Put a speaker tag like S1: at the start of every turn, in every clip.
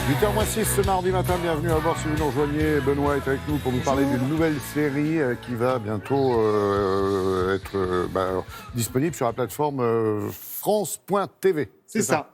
S1: 8h06 ce mardi matin, bienvenue à bord si vous nous rejoignez. Benoît est avec nous pour nous parler d'une nouvelle série qui va bientôt être disponible sur la plateforme France.tv.
S2: C'est ça.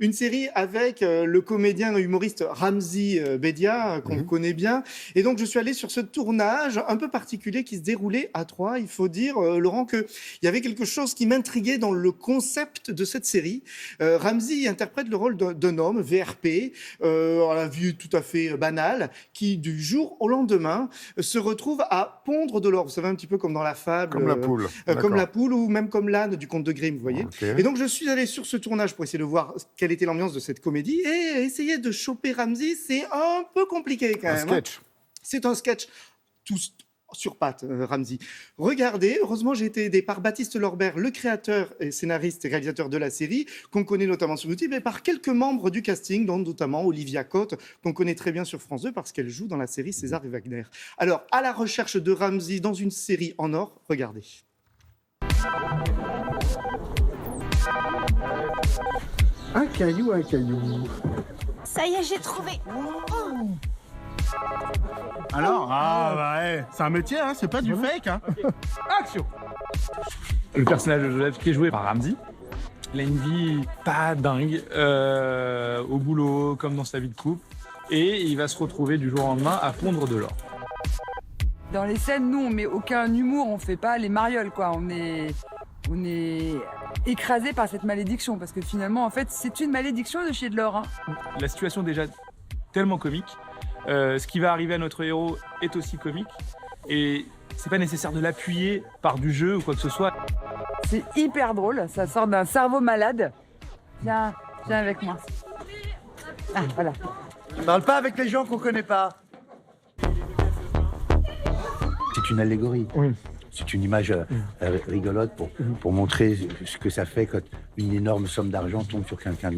S2: Une série avec le comédien et humoriste Ramzy Bedia, qu'on connaît bien. Et donc, je suis allé sur ce tournage un peu particulier qui se déroulait à Troyes. Il faut dire, Laurent, qu'il y avait quelque chose qui m'intriguait dans le concept de cette série. Ramzy interprète le rôle d'un homme, VRP, à la vie tout à fait banale, qui, du jour au lendemain, se retrouve à pondre de l'or. Vous savez, un petit peu comme dans la fable.
S1: Comme la poule.
S2: Comme la poule ou même comme l'âne du conte de Grimm, vous voyez.
S1: Okay.
S2: Et donc, je suis allé sur ce tournage pour essayer de voir quelle était l'ambiance de cette comédie, et essayer de choper Ramzy, c'est un peu compliqué quand même.
S1: Un sketch.
S2: C'est un sketch tout sur pattes, Ramzy. Regardez, heureusement j'ai été aidé par Baptiste Lorbert, le créateur et scénariste et réalisateur de la série, qu'on connaît notamment sur YouTube, et par quelques membres du casting, dont notamment Olivia Cotte, qu'on connaît très bien sur France 2 parce qu'elle joue dans la série César et Wagner. Alors, à la recherche de Ramzy dans une série en or, regardez.
S3: Un caillou, un caillou.
S4: Ça y est, j'ai trouvé.
S3: Alors, c'est un métier, hein, c'est pas du fake. Hein.
S5: Action. Le personnage de Joseph qui est joué par Ramzy, il a une vie pas dingue, au boulot comme dans sa vie de couple, et il va se retrouver du jour au lendemain à pondre de l'or.
S6: Dans les scènes, nous, on met aucun humour, on fait pas les marioles, quoi. On est écrasé par cette malédiction, parce que finalement, en fait, c'est une malédiction de chier de l'or. Hein.
S5: La situation est déjà tellement comique. Ce qui va arriver à notre héros est aussi comique. Et c'est pas nécessaire de l'appuyer par du jeu ou quoi que ce soit.
S6: C'est hyper drôle, ça sort d'un cerveau malade. Viens avec moi. Ah, voilà.
S3: On parle pas avec les gens qu'on connaît pas.
S7: C'est une allégorie. Oui. C'est une image rigolote pour montrer ce que ça fait quand une énorme somme d'argent tombe sur quelqu'un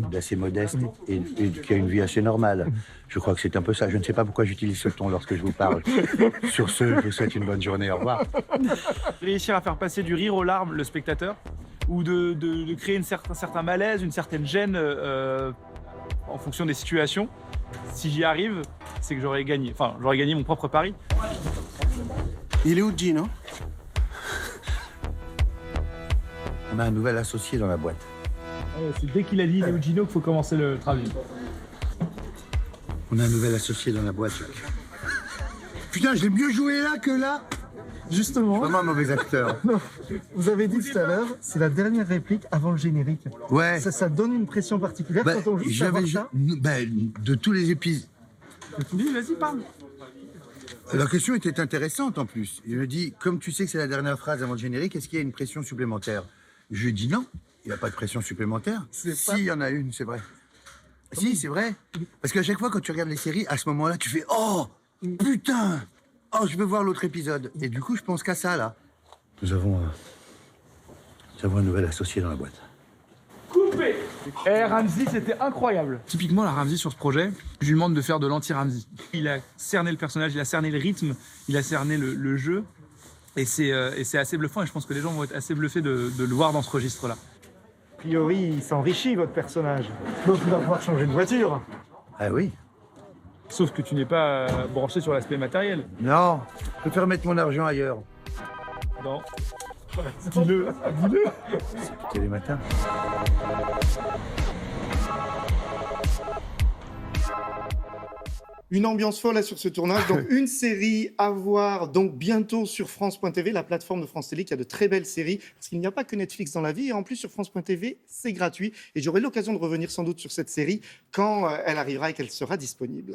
S7: d'assez modeste et qui a une vie assez normale. Je crois que c'est un peu ça. Je ne sais pas pourquoi j'utilise ce ton lorsque je vous parle. Sur ce, je vous souhaite une bonne journée. Au revoir.
S5: Réussir à faire passer du rire aux larmes le spectateur ou de créer un certain malaise, une certaine gêne en fonction des situations. Si j'y arrive, c'est que j'aurais gagné. Enfin, j'aurais gagné mon propre pari.
S3: Il est où, Gino?
S7: On a un nouvel associé dans la boîte.
S5: C'est dès qu'il a dit Léo Gino qu'il faut commencer le travail.
S7: On a un nouvel associé dans la boîte, Jacques. Putain, je l'ai mieux joué là que là.
S3: Justement.
S7: Vraiment un mauvais acteur.
S3: Non, vous avez dit tout à l'heure, c'est la dernière réplique avant le générique.
S7: Ouais.
S3: Ça donne une pression particulière quand on joue.
S7: De tous les épisodes.
S5: Vas-y, parle.
S7: La question était intéressante en plus. Il me dit, comme tu sais que c'est la dernière phrase avant le générique, est-ce qu'il y a une pression supplémentaire? Je lui dis non, il n'y a pas de pression supplémentaire. Si, il y en a une, c'est vrai. Si, c'est vrai. Parce qu'à chaque fois, quand tu regardes les séries, à ce moment-là, tu fais « Oh, putain! Oh, je veux voir l'autre épisode. » Et du coup, je pense qu'à ça, là. Nous avons un nouvel associé dans la boîte.
S5: Coupé. Ramzy, c'était incroyable. Typiquement, la Ramzy sur ce projet, je lui demande de faire de l'anti-Ramzy. Il a cerné le personnage, il a cerné le rythme, il a cerné le jeu. Et c'est assez bluffant et je pense que les gens vont être assez bluffés de le voir dans ce registre-là.
S3: A priori, il s'enrichit, votre personnage. Donc, il va pouvoir changer de voiture.
S7: Ah oui?
S5: Sauf que tu n'es pas branché sur l'aspect matériel.
S7: Non, je préfère mettre mon argent ailleurs.
S5: Non. Dis-le.
S7: C'était les matins.
S2: Une ambiance folle là, sur ce tournage. Donc, une série à voir donc bientôt sur France.tv, la plateforme de France Télé qui a de très belles séries. Parce qu'il n'y a pas que Netflix dans la vie. Et en plus, sur France.tv, c'est gratuit. Et j'aurai l'occasion de revenir sans doute sur cette série quand elle arrivera et qu'elle sera disponible.